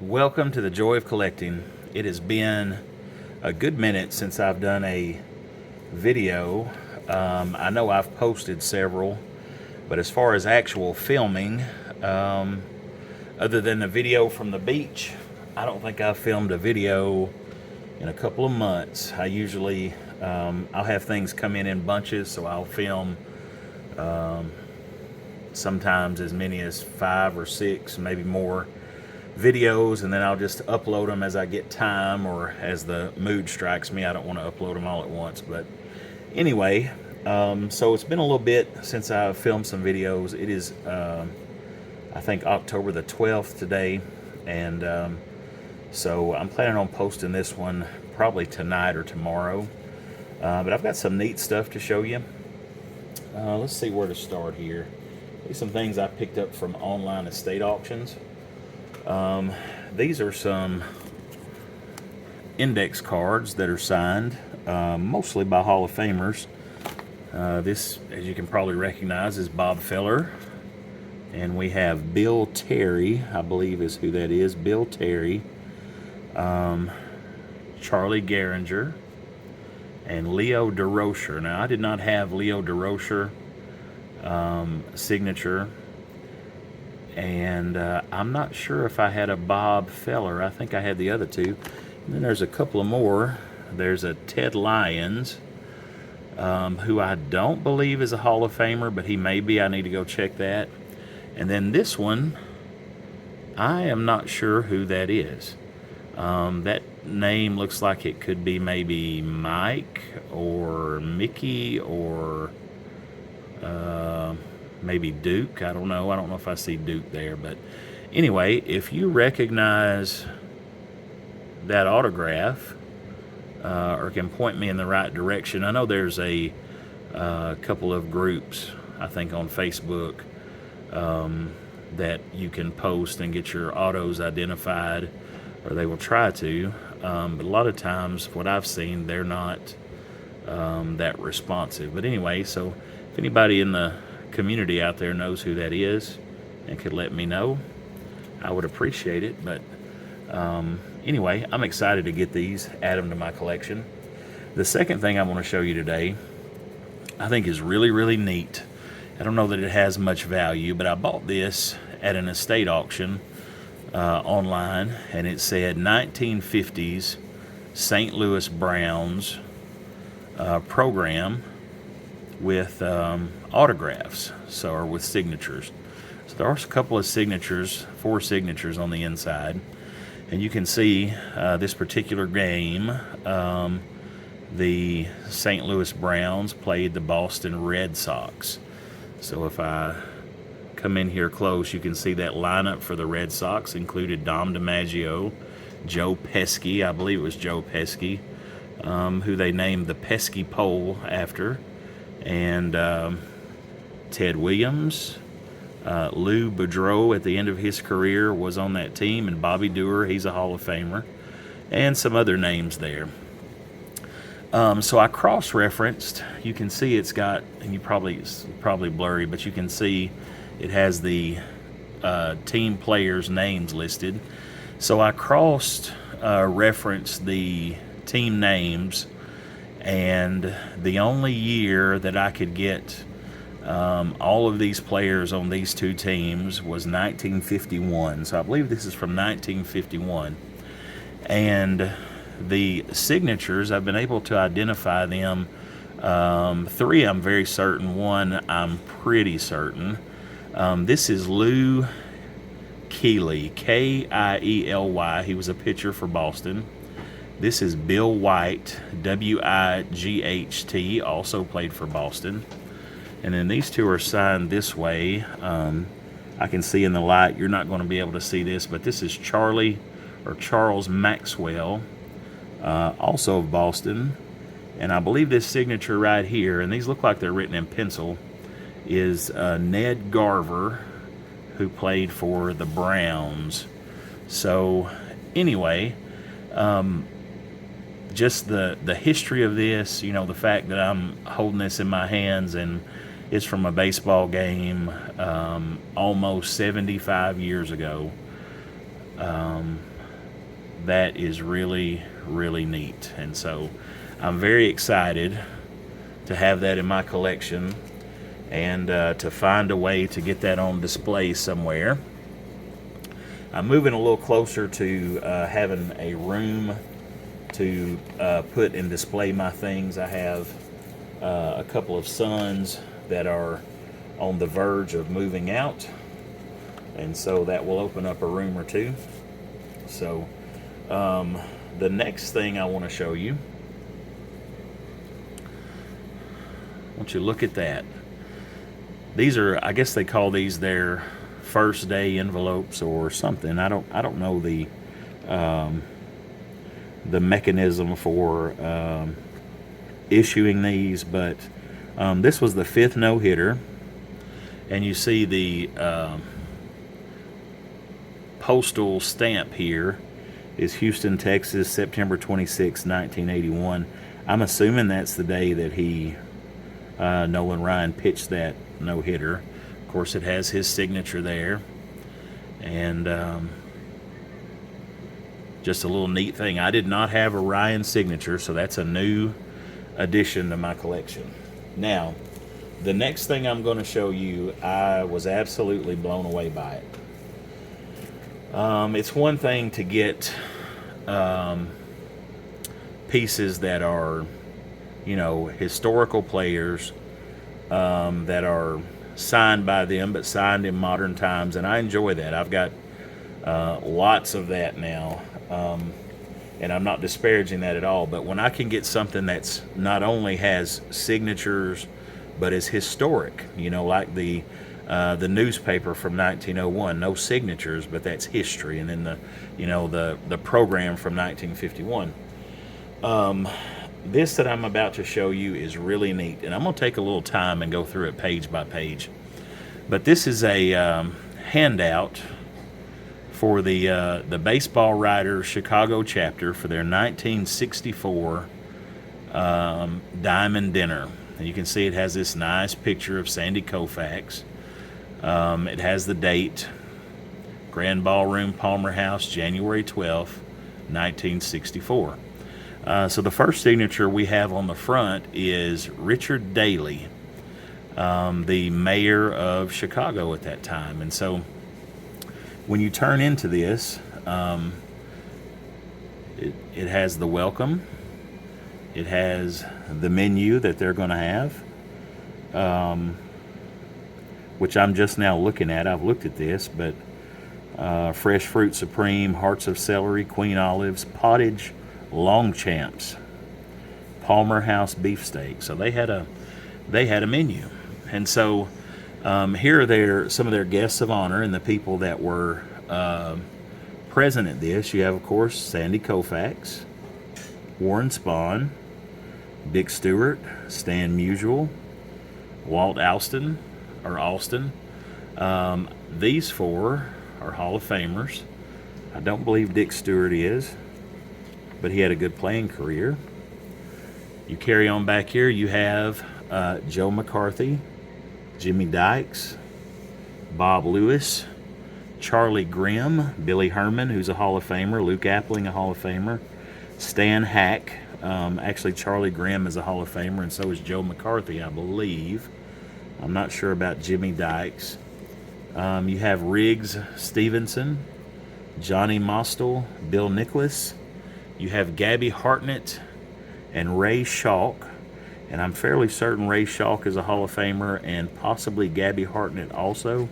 Welcome to the Joy of Collecting. It has been a good minute since I've done a video. I know I've posted several, but as far as actual filming, other than the video from the beach, I don't think I've filmed a video in a couple of months. I usually, I'll have things come in bunches, so I'll film sometimes as many as 5 or 6, maybe more videos, and then I'll just upload them as I get time or as the mood strikes me. I don't want to upload them all at once, but anyway, so it's been a little bit since I've filmed some videos. It is I think October the 12th today, and so I'm planning on posting this one probably tonight or tomorrow, but I've got some neat stuff to show you. Let's see where to start here. These are some things I picked up from online estate auctions. These are some index cards that are signed, mostly by Hall of Famers. This, as you can probably recognize, is Bob Feller. And we have Bill Terry, I believe is who that is, Bill Terry, Charlie Gehringer, and Leo Durocher. Now, I did not have Leo Durocher signature. And I'm not sure if I had a Bob Feller. I think I had the other two. And then there's a couple of more. There's a Ted Lyons, who I don't believe is a Hall of Famer, but he may be. I need to go check that. And then this one, I am not sure who that is. That name looks like it could be maybe Mike or Mickey or maybe Duke. I don't know. I don't know if I see Duke there. But anyway, if you recognize that autograph or can point me in the right direction, I know there's a couple of groups, I think, on Facebook that you can post and get your autos identified, or they will try to. But a lot of times, what I've seen, they're not that responsive. But anyway, so if anybody in the community out there knows who that is and could let me know, I would appreciate it. But anyway, I'm excited to get these, add them to my collection. The second thing I want to show you today, I think is really, really neat. I don't know that it has much value, but I bought this at an estate auction online, and it said 1950s St. Louis Browns program with autographs, or with signatures. So there are a couple of signatures, 4 signatures on the inside, and you can see this particular game, the St. Louis Browns played the Boston Red Sox. So if I come in here close, you can see that lineup for the Red Sox included Dom DiMaggio, Joe Pesky, I believe it was Joe Pesky, who they named the Pesky Pole after, and Ted Williams, Lou Boudreau at the end of his career was on that team, and Bobby Doerr, he's a Hall of Famer, and some other names there. So I cross-referenced. You can see it's got, and it's probably blurry, but you can see it has the team players' names listed. So I cross-referenced the team names, and the only year that I could get all of these players on these 2 teams was 1951. So I believe this is from 1951. And the signatures, I've been able to identify them. 3 I'm very certain. 1 I'm pretty certain. This is Lou Kiely, Kiely. He was a pitcher for Boston. This is Bill White, Wight, also played for Boston. And then these 2 are signed this way. I can see in the light, you're not going to be able to see this, but this is Charles Maxwell, also of Boston. And I believe this signature right here, and these look like they're written in pencil, is Ned Garver, who played for the Browns. So anyway, just the history of this, the fact that I'm holding this in my hands, and it's from a baseball game almost 75 years ago. that is really, really neat. And so I'm very excited to have that in my collection and to find a way to get that on display somewhere. I'm moving a little closer to having a room to put and display my things. I have a couple of sons that are on the verge of moving out, and so that will open up a room or two. So the next thing I want to show you, I want you to look at that. These are, I guess they call these their first day envelopes or something. I don't know the mechanism for issuing these, but this was the 5th no-hitter, and you see the postal stamp here is Houston, Texas, September 26, 1981. I'm assuming that's the day that Nolan Ryan pitched that no-hitter. Of course, it has his signature there, and just a little neat thing. I did not have a Ryan signature, so that's a new addition to my collection. Now, the next thing I'm going to show you, I was absolutely blown away by it. It's one thing to get pieces that are, historical players that are signed by them, but signed in modern times, and I enjoy that. I've got lots of that now, and I'm not disparaging that at all, but when I can get something that's not only has signatures but is historic, like the newspaper from 1901, no signatures, but that's history, and then the program from 1951. This that I'm about to show you is really neat, and I'm going to take a little time and go through it page by page. But this is a handout for the Baseball Writers Chicago chapter for their 1964 Diamond Dinner. And you can see it has this nice picture of Sandy Koufax. It has the date, Grand Ballroom, Palmer House, January 12th, 1964. So the first signature we have on the front is Richard Daley, the mayor of Chicago at that time. And so when you turn into this, it has the welcome. It has the menu that they're going to have, which I'm just now looking at. I've looked at this, but fresh fruit supreme, hearts of celery, queen olives, pottage, Longchamps, Palmer House beefsteak. So they had a menu, and so here are some of their guests of honor and the people that were present at this. You have, of course, Sandy Koufax, Warren Spahn, Dick Stewart, Stan Musial, Walt Alston. These four are Hall of Famers. I don't believe Dick Stewart is, but he had a good playing career. You carry on back here, you have Joe McCarthy, Jimmy Dykes, Bob Lewis, Charlie Grimm, Billy Herman, who's a Hall of Famer, Luke Appling, a Hall of Famer, Stan Hack. Actually, Charlie Grimm is a Hall of Famer, and so is Joe McCarthy, I believe. I'm not sure about Jimmy Dykes. You have Riggs Stevenson, Johnny Mostel, Bill Nicholas. You have Gabby Hartnett and Ray Schalk. And I'm fairly certain Ray Schalk is a Hall of Famer, and possibly Gabby Hartnett also.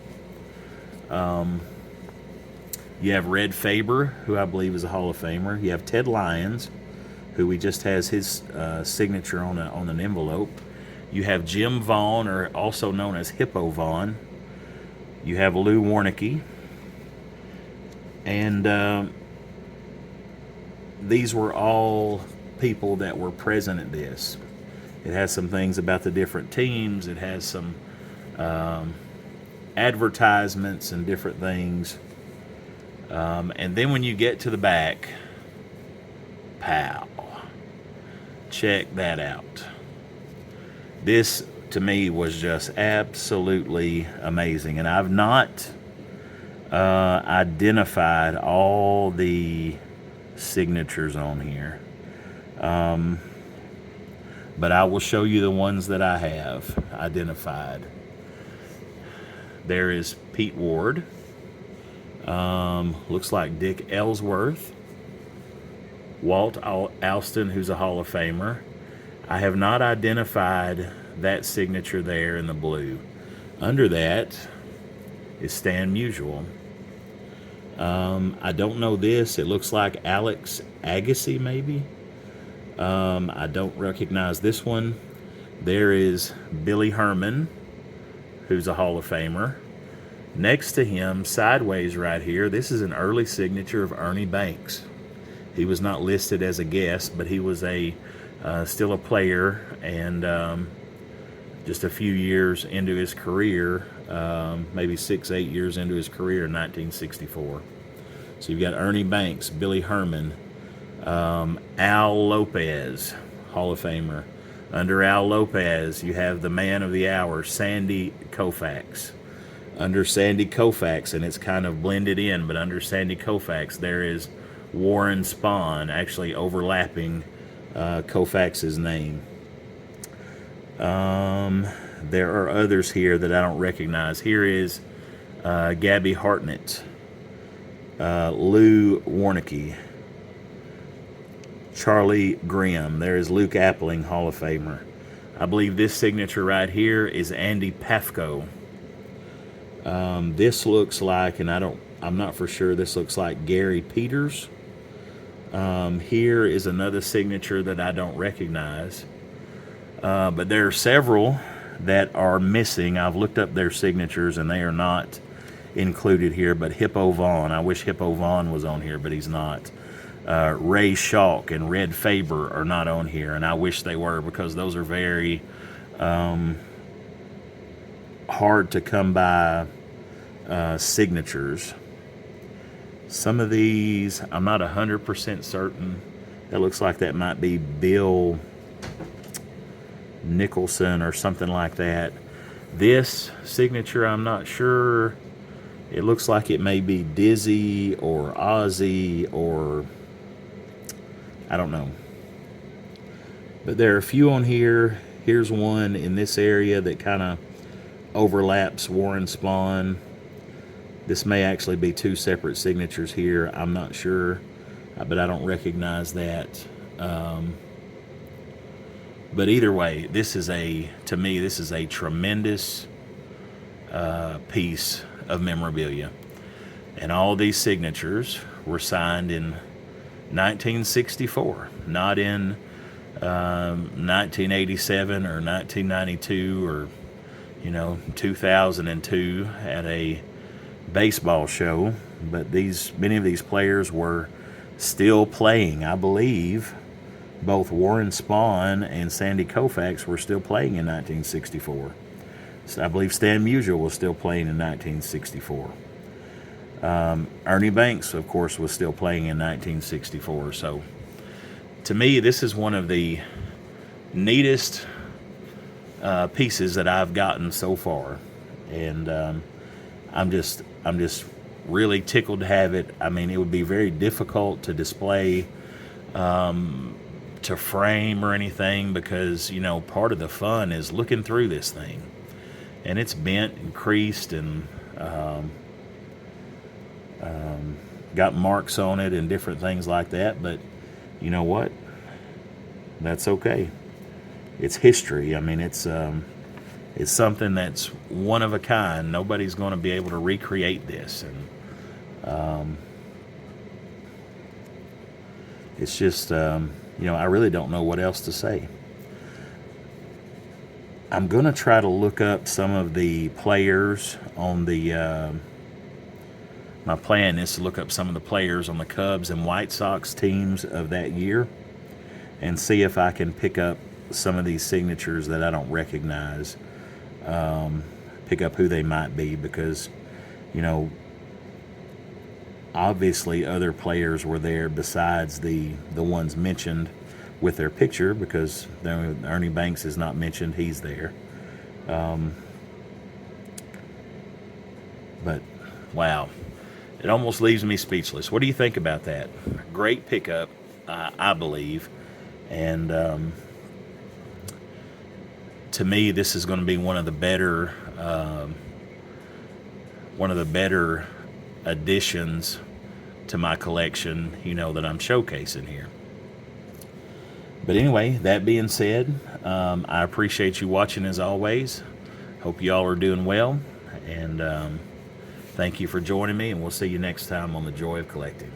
You have Red Faber, who I believe is a Hall of Famer. You have Ted Lyons, who he just has his signature on an envelope. You have Jim Vaughn, or also known as Hippo Vaughn. You have Lou Warnicki. And these were all people that were present at this. It has some things about the different teams. It has some advertisements and different things. And then when you get to the back, pow, check that out. This, to me, was just absolutely amazing. And I've not identified all the signatures on here. But I will show you the ones that I have identified. There is Pete Ward. Looks like Dick Ellsworth. Walt Alston, who's a Hall of Famer. I have not identified that signature there in the blue. Under that is Stan Musial. I don't know this. It looks like Alex Agassi, maybe. I don't recognize this one. There is Billy Herman, who's a Hall of Famer. Next to him, sideways right here, this is an early signature of Ernie Banks. He was not listed as a guest, but he was still a player, and just a few years into his career, maybe 6-8 years into his career in 1964. So you've got Ernie Banks, Billy Herman, Al Lopez, Hall of Famer. Under Al Lopez, you have the man of the hour, Sandy Koufax. Under Sandy Koufax, and it's kind of blended in, but under Sandy Koufax, there is Warren Spahn, actually overlapping Koufax's name. There are others here that I don't recognize. Here is Gabby Hartnett, Lou Warnke, Charlie Grimm. There is Luke Appling, Hall of Famer. I believe this signature right here is Andy Pafko. This looks like, and I'm not for sure, this looks like Gary Peters. Here is another signature that I don't recognize. But there are several that are missing. I've looked up their signatures and they are not included here, but Hippo Vaughn. I wish Hippo Vaughn was on here, but he's not. Ray Schalk and Red Faber are not on here, and I wish they were, because those are very hard to come by signatures. Some of these, I'm not 100% certain. That looks like that might be Bill Nicholson or something like that. This signature, I'm not sure. It looks like it may be Dizzy or Ozzy, or I don't know. But there are a few on here. Here's one in this area that kind of overlaps Warren Spahn. This may actually be two separate signatures here. I'm not sure, but I don't recognize that. But either way, to me, this is a tremendous piece of memorabilia. And all these signatures were signed in 1964, not in 1987 or 1992 or 2002 at a baseball show. But many of these players were still playing. I believe both Warren Spahn and Sandy Koufax were still playing in 1964. So I believe Stan Musial was still playing in 1964. Ernie Banks, of course, was still playing in 1964. So to me, this is one of the neatest pieces that I've gotten so far, and I'm just really tickled to have it. I mean, it would be very difficult to display, to frame or anything, because part of the fun is looking through this thing, and it's bent and creased and got marks on it and different things like that. But you know what? That's okay. It's history. I mean, it's something that's one of a kind. Nobody's going to be able to recreate this, and it's just I really don't know what else to say. I'm going to try to look up some of the players on the my plan is to look up some of the players on the Cubs and White Sox teams of that year and see if I can pick up some of these signatures that I don't recognize, pick up who they might be, because obviously other players were there besides the ones mentioned with their picture, because Ernie Banks is not mentioned. He's there. But wow, It almost leaves me speechless. What do you think about that? Great pickup, I believe. And to me, this is going to be one of the better additions to my collection, that I'm showcasing here. But anyway, that being said, I appreciate you watching as always. Hope you all are doing well, and thank you for joining me, and we'll see you next time on The Joy of Collecting.